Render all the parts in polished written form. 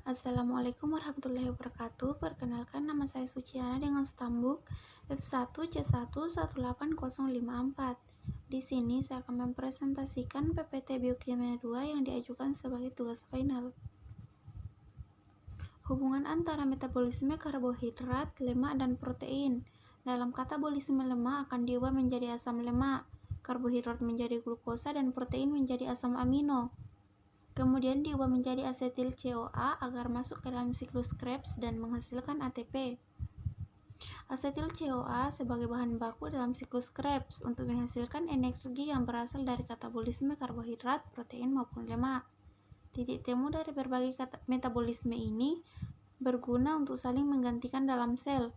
Assalamualaikum warahmatullahi wabarakatuh. Perkenalkan, nama saya Suciana dengan stambuk F1C1180054. Di sini saya akan mempresentasikan PPT Biokimia 2 yang diajukan sebagai tugas final. Hubungan antara metabolisme karbohidrat, lemak, dan protein. Dalam katabolisme lemak akan diubah menjadi asam lemak, karbohidrat menjadi glukosa, dan protein menjadi asam amino. Kemudian diubah menjadi asetil CoA agar masuk ke dalam siklus Krebs dan menghasilkan ATP. Asetil CoA sebagai bahan baku dalam siklus Krebs untuk menghasilkan energi yang berasal dari katabolisme karbohidrat, protein maupun lemak. Titik temu dari berbagai metabolisme ini berguna untuk saling menggantikan dalam sel.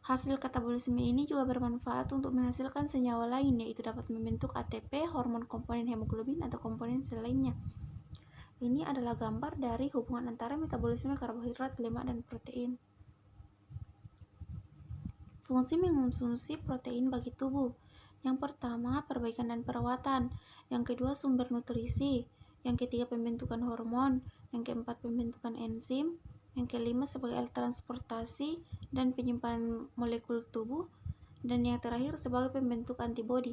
Hasil katabolisme ini juga bermanfaat untuk menghasilkan senyawa lain, yaitu dapat membentuk ATP, hormon komponen hemoglobin, atau komponen sel lainnya. Ini adalah gambar dari hubungan antara metabolisme karbohidrat, lemak, dan protein. Fungsi mengonsumsi protein bagi tubuh. Yang pertama, perbaikan dan perawatan. Yang kedua, sumber nutrisi. Yang ketiga, pembentukan hormon. Yang keempat, pembentukan enzim. Yang kelima, sebagai alat transportasi dan penyimpanan molekul tubuh. Dan yang terakhir, sebagai pembentuk antibodi.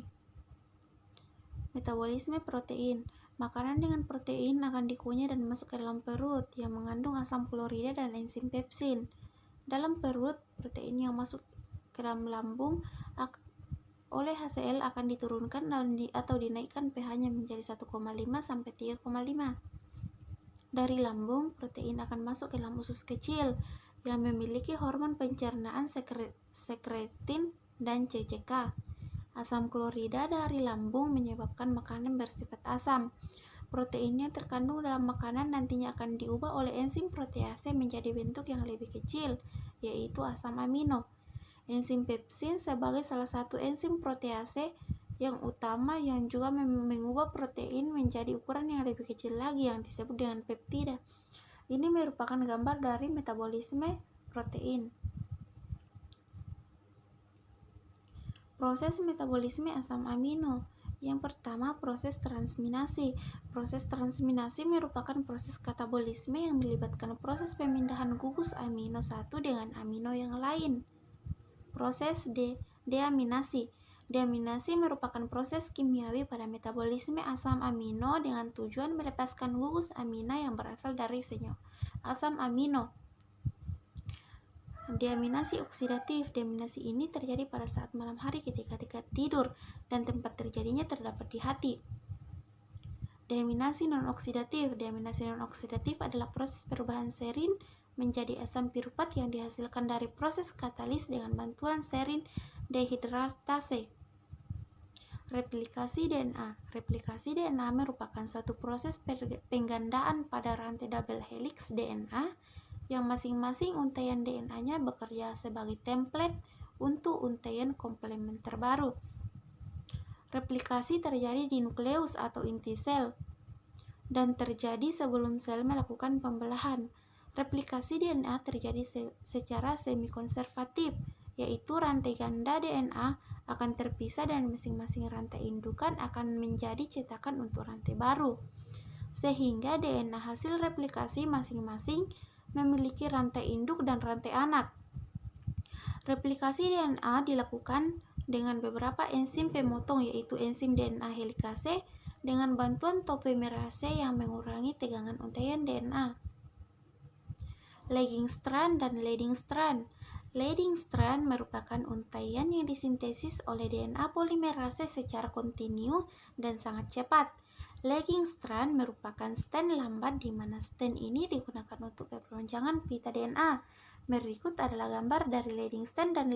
Metabolisme protein. Makanan dengan protein akan dikunyah dan masuk ke dalam perut yang mengandung asam klorida dan enzim pepsin. Dalam perut, protein yang masuk ke dalam lambung oleh HCl akan diturunkan atau dinaikkan pH-nya menjadi 1,5 sampai 3,5. Dari lambung, protein akan masuk ke dalam usus kecil yang memiliki hormon pencernaan sekretin dan CCK. Asam klorida dari lambung menyebabkan makanan bersifat asam. Protein yang terkandung dalam makanan nantinya akan diubah oleh enzim protease menjadi bentuk yang lebih kecil, yaitu asam amino. Enzim pepsin sebagai salah satu enzim protease yang utama yang juga mengubah protein menjadi ukuran yang lebih kecil lagi yang disebut dengan peptida. Ini merupakan gambar dari metabolisme protein. Proses metabolisme asam amino. Yang pertama, proses transminasi. Proses transminasi merupakan proses katabolisme yang melibatkan proses pemindahan gugus amino satu dengan amino yang lain. Proses deaminasi. Deaminasi merupakan proses kimiawi pada metabolisme asam amino dengan tujuan melepaskan gugus amino yang berasal dari senyawa asam amino. Deaminasi oksidatif. Deaminasi ini terjadi pada saat malam hari ketika tidur dan tempat terjadinya terdapat di hati. Deaminasi non-oksidatif. Deaminasi non-oksidatif adalah proses perubahan serin menjadi asam piruvat yang dihasilkan dari proses katalis dengan bantuan serin dehidratase. Replikasi DNA. Replikasi DNA merupakan suatu proses penggandaan pada rantai double helix DNA yang masing-masing untaian DNA-nya bekerja sebagai template untuk untaian komplement terbaru. Replikasi terjadi di nukleus atau inti sel dan terjadi sebelum sel melakukan pembelahan. Replikasi DNA terjadi secara semi-konservatif, yaitu rantai ganda DNA akan terpisah dan masing-masing rantai indukan akan menjadi cetakan untuk rantai baru, sehingga DNA hasil replikasi masing-masing memiliki rantai induk dan rantai anak. Replikasi DNA dilakukan dengan beberapa enzim pemotong, yaitu enzim DNA helikase dengan bantuan topoimerase yang mengurangi tegangan untaian DNA. Lagging strand dan leading strand. Leading strand merupakan untaian yang disintesis oleh DNA polimerase secara kontinu dan sangat cepat. Lagging strand merupakan strand lambat di mana strand ini digunakan untuk perpanjangan pita DNA. Berikut adalah gambar dari leading strand dan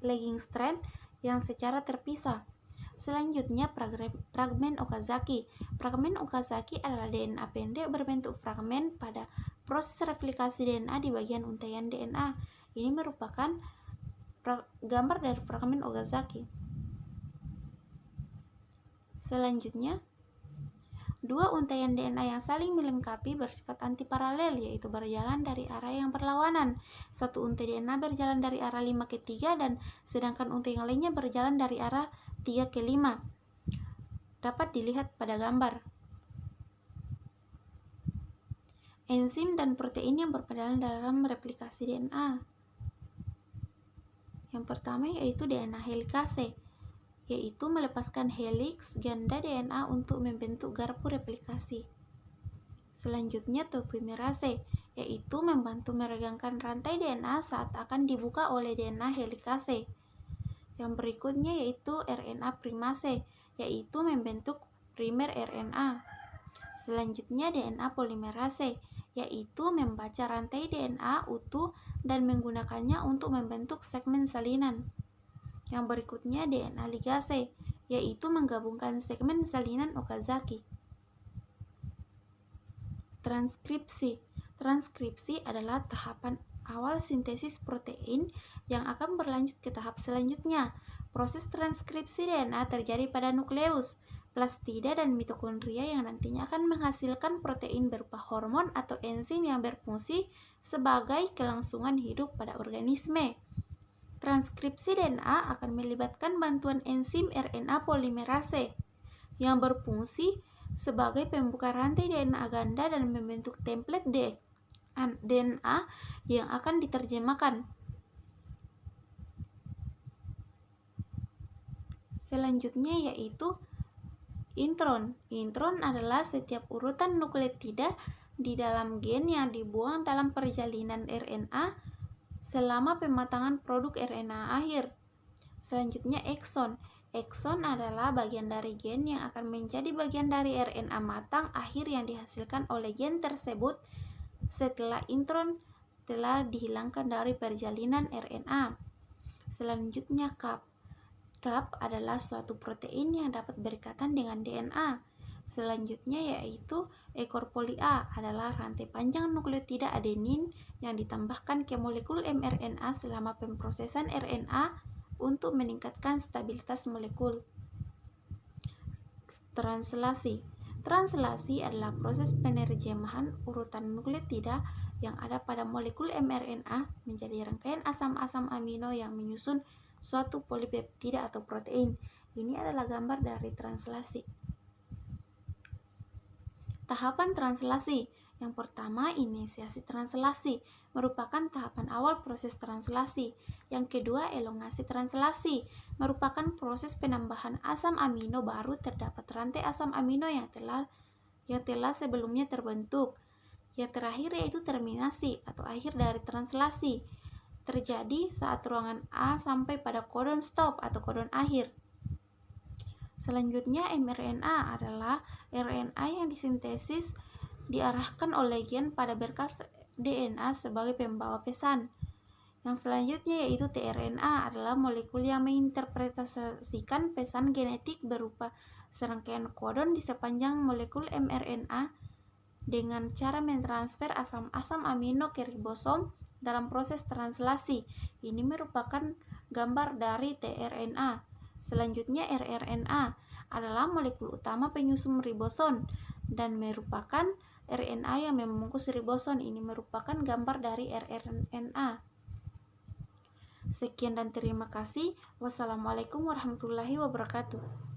lagging strand yang secara terpisah. Selanjutnya, fragmen Okazaki. Fragmen Okazaki adalah DNA pendek berbentuk fragmen pada proses replikasi DNA di bagian untaian DNA. Ini merupakan gambar dari fragmen Okazaki. Selanjutnya, dua untaian DNA yang saling melengkapi bersifat antiparalel, yaitu berjalan dari arah yang berlawanan. Satu untai DNA berjalan dari arah 5 ke 3 dan sedangkan untai yang lainnya berjalan dari arah 3 ke 5. Dapat dilihat pada gambar. enzim dan protein yang berperan dalam replikasi DNA. Yang pertama yaitu DNA helikase, yaitu melepaskan heliks ganda DNA untuk membentuk garpu replikasi. Selanjutnya topoimerase, yaitu membantu meregangkan rantai DNA saat akan dibuka oleh DNA helikase. Yang berikutnya yaitu RNA primase, yaitu membentuk primer RNA. Selanjutnya DNA polimerase, yaitu membaca rantai DNA utuh dan menggunakannya untuk membentuk segmen salinan. Yang berikutnya DNA ligase, yaitu menggabungkan segmen salinan Okazaki. Transkripsi. Transkripsi adalah tahapan awal sintesis protein yang akan berlanjut ke tahap selanjutnya. Proses transkripsi DNA terjadi pada nukleus, plastida, dan mitokondria yang nantinya akan menghasilkan protein berupa hormon atau enzim yang berfungsi sebagai kelangsungan hidup pada organisme. Transkripsi DNA akan melibatkan bantuan enzim RNA polimerase yang berfungsi sebagai pembuka rantai DNA ganda dan membentuk template DNA yang akan diterjemahkan. Selanjutnya yaitu intron. Intron adalah setiap urutan nukleotida di dalam gen yang dibuang dalam perjalanan RNA selama pematangan produk RNA akhir. Selanjutnya ekson. Ekson adalah bagian dari gen yang akan menjadi bagian dari RNA matang akhir yang dihasilkan oleh gen tersebut setelah intron telah dihilangkan dari perjalanan RNA. Selanjutnya cap. Cap adalah suatu protein yang dapat berikatan dengan DNA. Selanjutnya yaitu ekor poli A adalah rantai panjang nukleotida adenin yang ditambahkan ke molekul mRNA selama pemrosesan RNA untuk meningkatkan stabilitas molekul. Translasi. Translasi adalah proses penerjemahan urutan nukleotida yang ada pada molekul mRNA menjadi rangkaian asam-asam amino yang menyusun suatu polipeptida atau protein. Ini adalah gambar dari translasi. Tahapan translasi. Yang pertama, inisiasi translasi merupakan tahapan awal proses translasi. Yang kedua, elongasi translasi merupakan proses penambahan asam amino baru terdapat rantai asam amino yang telah sebelumnya terbentuk. Yang terakhir yaitu terminasi atau akhir dari translasi. Terjadi saat ruangan A sampai pada kodon stop atau kodon akhir. Selanjutnya mRNA adalah RNA yang disintesis diarahkan oleh gen pada berkas DNA sebagai pembawa pesan. Yang selanjutnya yaitu tRNA adalah molekul yang menginterpretasikan pesan genetik berupa serangkaian kodon di sepanjang molekul mRNA dengan cara mentransfer asam-asam amino ke ribosom dalam proses translasi. Ini merupakan gambar dari tRNA. Selanjutnya rRNA adalah molekul utama penyusun ribosom dan merupakan RNA yang membungkus ribosom. Ini merupakan gambar dari rRNA. Sekian dan terima kasih. Wassalamualaikum warahmatullahi wabarakatuh.